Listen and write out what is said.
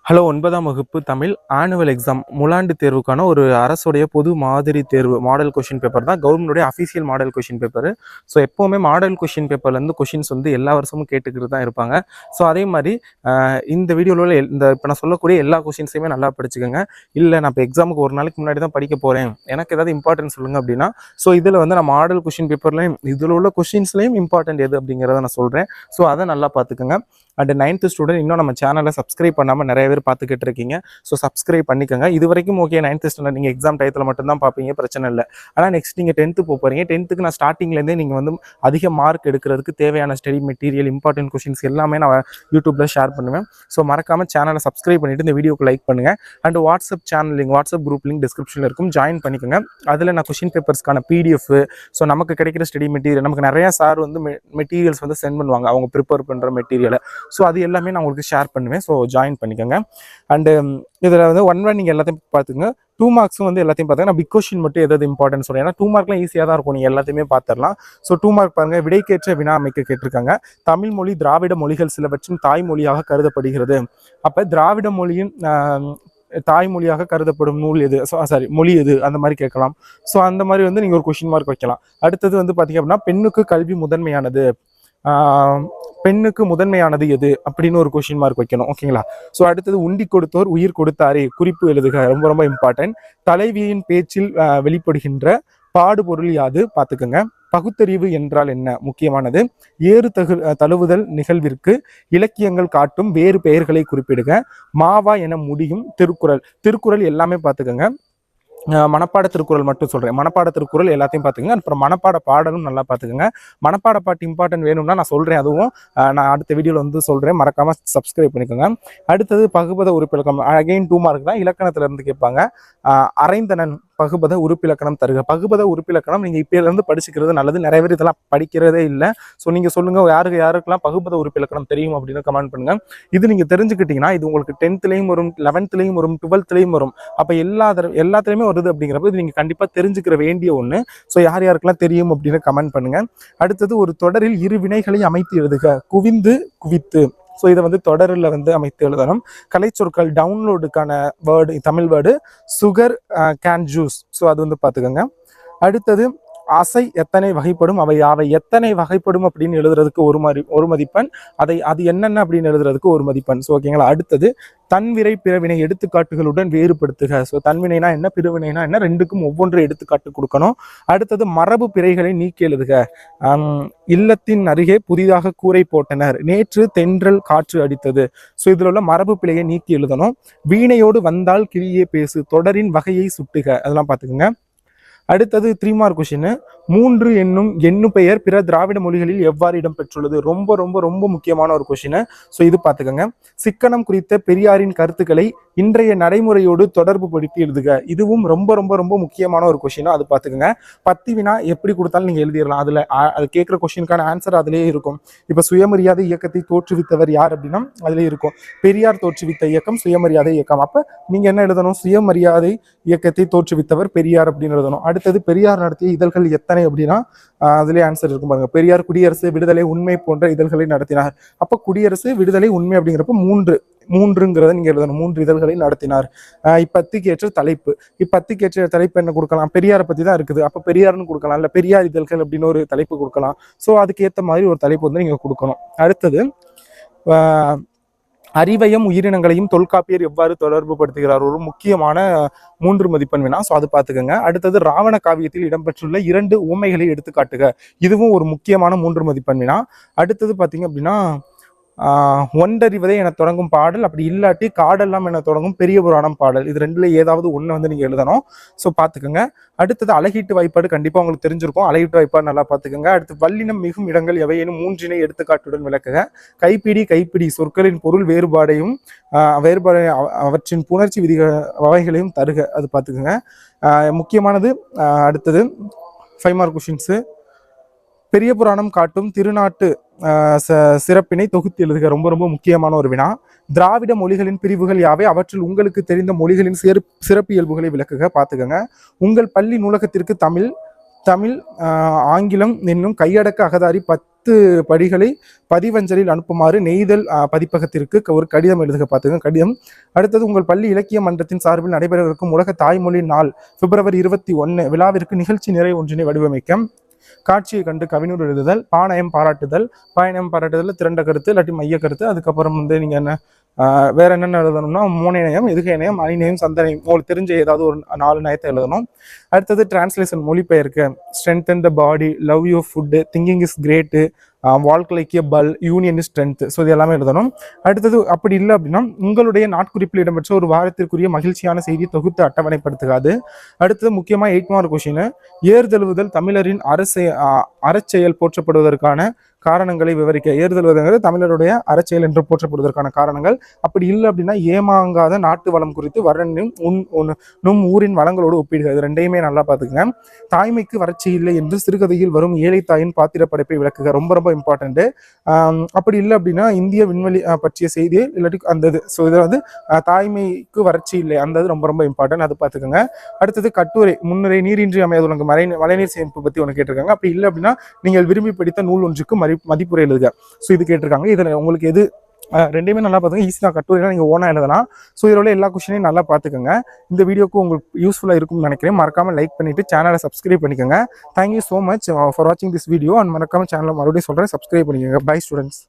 Hello 9ஆம் வகுப்பு Tamil annual exam முலாண்டு தேர்வுக்கான ஒரு அரசுடைய பொது மாதிரி தேர்வு மாடல் கொஷின் பேப்பர் தான் கவர்மெண்டுடைய official model question paper. So எப்போவுமே மாடல் கொஷின் பேப்பர்லேருந்து கொஷின்ஸ் வந்து எல்லா வருஷமும் கேட்டுக்கிட்டு தான் இருப்பாங்க. ஸோ அதே மாதிரி இந்த வீடியோவில் இப்போ நான் சொல்லக்கூடிய எல்லா கொஷின்ஸையுமே நல்லா படிச்சுக்கோங்க. இல்லை நான் இப்போ எக்ஸாமுக்கு ஒரு நாளைக்கு முன்னாடி தான் படிக்க போகிறேன், எனக்கு ஏதாவது இம்பார்ட்டன்ட் சொல்லுங்கள் அப்படின்னா, ஸோ இதில் வந்து நான் மாடல் கொஷின் பேப்பர்லையும் இதில் உள்ள கொஷின்ஸ்லையும் இம்பார்ட்டன்ட் எது அப்படிங்கிறத நான் சொல்கிறேன். ஸோ அதை நல்லா பார்த்துக்கோங்க. அண்ட் 9th ஸ்டூடெண்ட் இன்னும் நம்ம சேனலை சப்ஸ்கிரைப் பண்ணாமல் நிறைய பேர் பார்த்துக்கிட்டு இருக்கீங்க. ஸோ சப்ஸ்கிரைப் பண்ணிக்கோங்க. இது வரைக்கும் ஓகே 9th ஸ்டாண்டர்ட் நீங்கள் எக்ஸாம் டயத்தில் மட்டும்தான் பார்ப்பீங்க, பிரச்சனை இல்லை. ஆனால் நெக்ஸ்ட் நீங்கள் 10th போகிறீங்க. 10th நான் ஸ்டார்டிங்லேருந்தே நீங்கள் வந்து அதிக மார்க் எடுக்கிறதுக்கு தேவையான ஸ்டடி மெட்டீரியல் இம்பார்ட்டன்ட் கொஷின்ஸ் எல்லாமே நான் யூடியூப்பில் ஷேர் பண்ணுவேன். ஸோ மறக்காமல் சேனலை சப்ஸ்கிரைப் பண்ணிவிட்டு இந்த வீடியோக்கு லைக் பண்ணுங்கள். And WhatsApp channel link, WhatsApp group link டிஸ்கிரிப்ஷனில் இருக்கும், ஜாயின் பண்ணிக்கோங்க. அதில் நான் கொஷின் பேப்பர்ஸ்க்கான பிடிஎஃப், ஸோ நமக்கு கிடைக்கிற ஸ்டடி மெட்டீரியல், நமக்கு நிறையா சார் வந்து மெட்டீரியல்ஸ் வந்து சென்ட் பண்ணுவாங்க, அவங்க ப்ரிப்பேர் பண்ணுற மெட்டீரியலை. ஸோ அது எல்லாமே நான் உங்களுக்கு ஷேர் பண்ணுவேன். ஸோ ஜாயின் பண்ணிக்கோங்க. அண்டு இதில் வந்து 1 நீங்கள் எல்லாத்தையும் பார்த்துங்க. 2 மார்க்ஸும் வந்து எல்லாத்தையும் பார்த்துங்க. நான் பிக் கொஷின் மட்டும் எதாவது இம்பார்ட்டன்ட் சொல்கிறேன். ஏன்னா 2 மார்க்லாம் ஈஸியாக தான் இருக்கும், நீங்கள் எல்லாத்தையுமே பார்த்துடலாம். ஸோ 2 மார்க் பாருங்கள். விடைக்கேற்ற வினா அமைக்க கேட்டிருக்காங்க. தமிழ் மொழி திராவிட மொழிகள் சிலவற்றின் தாய்மொழியாக கருதப்படுகிறது. அப்போ திராவிட மொழியின் தாய்மொழியாக கருதப்படும் நூல் எது, மொழி எது, அந்த மாதிரி கேட்கலாம். ஸோ அந்த மாதிரி வந்து நீங்கள் ஒரு கொஷின் மார்க் வைக்கலாம். அடுத்தது வந்து பார்த்தீங்க அப்படின்னா, பெண்ணுக்கு கல்வி முதன்மையானது, பெண்ணுக்கு முதன்மையானது எது அப்படின்னு ஒரு கொஷின் மார்க் வைக்கணும். ஓகேங்களா? ஸோ அடுத்தது உண்டி கொடுத்தோர் உயிர் கொடுத்தாரே, குறிப்பு எழுதுக, ரொம்ப ரொம்ப இம்பார்ட்டன்ட். தலைவியின் பேச்சில் வெளிப்படுகின்ற பாடுபொருள் யாது, பார்த்துக்கோங்க. பகுத்தறிவு என்றால் என்ன, முக்கியமானது. ஏறு தழுவுதல் நிகழ்விற்கு இலக்கியங்கள் காட்டும் வேறு பெயர்களை குறிப்பிடுக. மாவா என முடியும் திருக்குறள். திருக்குறள் எல்லாமே பார்த்துக்கோங்க. மனப்பாட திருக்குறள் மட்டும் சொல்கிறேன். மனப்பாட திருக்குறள் எல்லாத்தையும் பார்த்துக்கங்க. அப்புறம் மனப்பாட பாடலும் நல்லா பார்த்துக்கோங்க. மனப்பாட பாட்டு இம்பார்ட்டன்ட் வேணும்னா நான் சொல்கிறேன், அதுவும் நான் அடுத்த வீடியோவில் வந்து சொல்கிறேன். மறக்காமல் சப்ஸ்கிரைப் பண்ணிக்கோங்க. அடுத்தது பகுபத உறுப்பிலக்கணம், அகைன் 2 மார்க் தான், இலக்கணத்திலேருந்து கேட்பாங்க. அரைந்தனன் பகுபத உறுப்பிலக்கணம் தருக. பகுபத உறுப்பிலக்கணம் நீங்கள் இப்போலேருந்து படிச்சுக்கிறது நல்லது. நிறைய பேர் இதெல்லாம் படிக்கிறதே இல்லை. ஸோ நீங்கள் சொல்லுங்கள், யாருக்கெல்லாம் பகுபத உறுப்பிலக்கணம் தெரியும் அப்படின்னு கமெண்ட் பண்ணுங்கள். இது நீங்கள் தெரிஞ்சுக்கிட்டீங்கன்னா இது உங்களுக்கு 10th வரும், 11th வரும், 12th வரும். அப்போ எல்லாத்துலேயுமே வருது அப்படிங்கிறப்ப இது நீங்கள் கண்டிப்பாக தெரிஞ்சுக்கிற வேண்டிய ஒன்று. ஸோ யாருக்கெல்லாம் தெரியும் அப்படின்னு கமெண்ட் பண்ணுங்கள். அடுத்தது ஒரு தொடரில் இரு வினைகளை அமைத்து எழுதுக. குவிந்து குவித்து. ஸோ இதை வந்து தொடரில் வந்து அமைத்து எழுதணும். கலைச்சொற்கள் டவுன்லோடுக்கான word, Tamil word sugar cane juice. So அது வந்து பார்த்துக்கோங்க. அடுத்தது அசை எத்தனை வகைப்படும், அவை எத்தனை வகைப்படும் அப்படின்னு எழுதுறதுக்கு ஒரு மதிப்பெண். அது என்னென்ன அப்படின்னு எழுதுறதுக்கு ஒரு மதிப்பெண். ஸோ ஓகேங்களா? அடுத்தது தன்விரை பிறவினை எடுத்துக்காட்டுகளுடன் வேறுபடுத்துக. ஸோ தன்வினைனா என்ன, பிறவினைனா என்ன, ரெண்டுக்கும் ஒவ்வொன்று எடுத்துக்காட்டு கொடுக்கணும். அடுத்தது மரபு பிறைகளை நீக்கி எழுதுக. இல்லத்தின் அருகே புதிதாக கூரை போட்டனர், நேற்று தென்றல் காற்று அடித்தது. ஸோ இதில் உள்ள மரபு பிழையை நீக்கி எழுதணும். வீணையோடு வந்தால் கிளியே பேசு, தொடரின் வகையை சுட்டுக. அதெல்லாம் பார்த்துக்கோங்க. அடுத்தது 3 மார்க் கொஷின். 3 என்னும் எண்ணு பெயர் பிற திராவிட மொழிகளில் எவ்வாறு இடம்பெற்றுள்ளது. ரொம்ப ரொம்ப ரொம்ப முக்கியமான ஒரு கொஷின். ஸோ இது பார்த்துக்கோங்க. சிக்கனம் குறித்த பெரியாரின் கருத்துக்களை இன்றைய நடைமுறையோடு தொடர்பு படுத்தி எழுதுக. இதுவும் ரொம்ப ரொம்ப ரொம்ப முக்கியமான ஒரு கொஷின். அது பார்த்துக்கோங்க. 10 வினா எப்படி கொடுத்தாலும் நீங்கள் எழுதிடலாம். அது கேட்குற கொஷினுக்கான ஆன்சர் அதிலே இருக்கும். இப்போ சுயமரியாதை இயக்கத்தை தோற்றுவித்தவர் யார் அப்படின்னா அதிலே இருக்கும். பெரியார் தோற்றுவித்த இயக்கம் சுயமரியாதை இயக்கம். அப்போ நீங்கள் என்ன எழுதணும், சுயமரியாதை இயக்கத்தை தோற்றுவித்தவர் பெரியார் அப்படின்னு எழுதணும். அடுத்தது பெரியார் நடத்திய இதழ்கள் எத்தனை அப்படின்னா அதுலேயே ஆன்சர் இருக்கும் பாருங்க. பெரியார் குடியரசு, விடுதலை, உண்மை போன்ற இதழ்களை நடத்தினார். அப்போ குடியரசு, விடுதலை, உண்மை அப்படிங்கிறப்ப மூன்றுங்கிறத நீங்க எழுதணும். 3 இதழ்களை நடத்தினார். இப்பத்திக்கு ஏற்ற தலைப்பு, இப்பத்திக்கு ஏற்ற தலைப்பு என்ன கொடுக்கலாம், பெரியாரை பத்தி தான் இருக்குது. அப்ப பெரியார்னு கொடுக்கலாம், இல்ல பெரியார் இதழ்கள் அப்படின்னு ஒரு தலைப்பு கொடுக்கலாம். ஸோ அதுக்கு ஏற்ற மாதிரி ஒரு தலைப்பு வந்து நீங்க கொடுக்கணும். அடுத்தது அறிவையும் உயிரினங்களையும் தொல்காப்பியர் எவ்வாறு தொடர்பு படுத்துகிறார், ஒரு முக்கியமான 3 மதிப்பெண் வினா. ஸோ அது பார்த்துக்கோங்க. அடுத்தது ராவண காவியத்தில் இடம்பெற்றுள்ள 2 உவமைகளை எடுத்துக்காட்டுக. இதுவும் ஒரு முக்கியமான 3 மதிப்பெண் வினா. அடுத்தது பார்த்தீங்க அப்படின்னா ஒன்றறிவதே என தொடங்கும் பாடல், அப்படி இல்லாட்டி காடெல்லாம் என தொடங்கும் பெரிய புராணம் பாடல். இது 2ல் ஏதாவது ஒன்று வந்து நீங்கள் எழுதணும். ஸோ பார்த்துக்கோங்க. அடுத்தது அழகீட்டு வாய்ப்பாடு கண்டிப்பாக உங்களுக்கு தெரிஞ்சிருக்கும். அழகீட்டு வாய்ப்பாடு நல்லா பார்த்துக்கோங்க. அடுத்து வல்லினம் மிகும் இடங்கள் எவையேனும் 3 எடுத்துக்காட்டுடன் விளக்குக. கைப்பிடி சொற்களின் பொருள் வேறுபாடையும் அவற்றின் புணர்ச்சி வகைகளையும் தருக. அது பார்த்துக்கோங்க. முக்கியமானது. அடுத்தது 5 மார்க் கொஷின்ஸு. பெரிய புராணம் காட்டும் திருநாட்டு சிறப்பினை தொகுத்து எழுதுக. ரொம்ப ரொம்ப முக்கியமான ஒரு வினா. திராவிட மொழிகளின் பிரிவுகள் யாவை, அவற்றில் உங்களுக்கு தெரிந்த மொழிகளின் சிறப்பு இயல்புகளை விளக்குக. பார்த்துக்கோங்க. உங்கள் பள்ளி நூலகத்திற்கு தமிழ் தமிழ், ஆங்கிலம் என்னும் கையடக்க அகதாரி 10 படிகளை பதிவஞ்சலில் அனுப்புமாறு நெய்தல் பதிப்பகத்திற்கு ஒரு கடிதம் எழுதுக. பார்த்துங்க கடிதம். அடுத்தது, உங்கள் பள்ளி இலக்கிய மன்றத்தின் சார்பில் நடைபெறவிருக்கும் உலக தாய்மொழி நாள் பிப்ரவரி 21 விழாவிற்கு நிகழ்ச்சி நிறை ஒன்றினை வடிவமைக்க. காட்சியை கண்டு கவினூர் எழுதுதல். பாணயம் பாராட்டுதல். பாயணம் பாராட்டுதல் திரண்ட கருத்து இல்லாட்டி மைய கருத்து. அதுக்கப்புறம் நீங்க என்ன வேற என்னென்ன எழுதணும்னா மூனை நயம், எதுகை நயம், அணிநயம், சந்தனையும், உங்களுக்கு தெரிஞ்ச ஏதாவது ஒரு 4 நயத்தை எழுதணும். அடுத்தது டிரான்ஸ்லேஷன், மொழிபெயர்க்க. Strengthen the body, love you food, thinking is great, walk like a bull, union is strength. So இது எல்லாமே எழுதணும். அடுத்தது, அப்படி இல்லை அப்படின்னா உங்களுடைய நாட்குறிப்பில் இடம்பெற்ற ஒரு வாரத்திற்குரிய மகிழ்ச்சியான செய்தி தொகுத்து அட்டவணைப்படுத்துகாது. அடுத்தது முக்கியமாக 8 மார்க் கொஷின். ஏறுதழுவுதல் தமிழரின் அறச்செயல் போற்றப்படுவதற்கான காரணங்களை விவரிக்க. ஏறுதழுவதுங்கிறது தமிழருடைய அறச்செயல் என்று போற்றப்படுவதற்கான காரணங்கள். அப்படி இல்லை அப்படின்னா ஏமாங்காத நாட்டு வளம் குறித்து நும் ஊரின் வளங்களோடு ஒப்பிடுக. இது ரெண்டையுமே நல்லா பார்த்துக்கங்க. தாய்மைக்கு வறட்சி இல்லை என்று சிறுகதையில் வரும் ஏழை தாயின் பாத்திர படைப்பை விளக்குக. ரொம்ப ரொம்ப இம்பார்ட்டன்ட். அப்படி இல்லை அப்படின்னா இந்திய விண்வெளி பற்றிய செய்தி இல்லாட்டி அந்த இது. ஸோ இதை தாய்மைக்கு வறட்சி இல்லை அந்த ரொம்ப ரொம்ப இம்பார்ட்டன்ட், அது பார்த்துக்கோங்க. அடுத்தது கட்டுரை, முன்னுரை, நீரின்றி அமையாது உனக்கு மழைநீர் சேமிப்பு பற்றி ஒன்று கேட்டிருக்காங்க. அப்படி இல்லை அப்படின்னா நீங்கள் விரும்பி படித்த நூல் ஒன்றுக்கு மதிப்புரை எழுதுக. ஸோ இது கேட்டிருக்காங்க. இதில் உங்களுக்கு எது ரெண்டுமே நல்லா பார்த்துங்க. ஈஸி தான். கட்டுரைலாம் நீங்கள் ஓனாக எழுதலாம். ஸோ இதில் எல்லா கொஸ்டினையும் நல்லா பார்த்துக்கோங்க. இந்த வீடியோக்கு உங்களுக்கு யூஸ்ஃபுல்லாக இருக்கும்னு நினைக்கிறேன். மறக்காமல் லைக் பண்ணிவிட்டு சேனலை சப்ஸ்கிரைப் பண்ணிக்கோங்க. தேங்க்யூ ஸோ மச் ஃபார் வாட்சிங் திஸ் வீடியோ. அண்ட் மறக்காமல் சேனலை மறுபடியும் சொல்கிறேன், சப்ஸ்கிரைப் பண்ணிக்கோங்க. Bye students.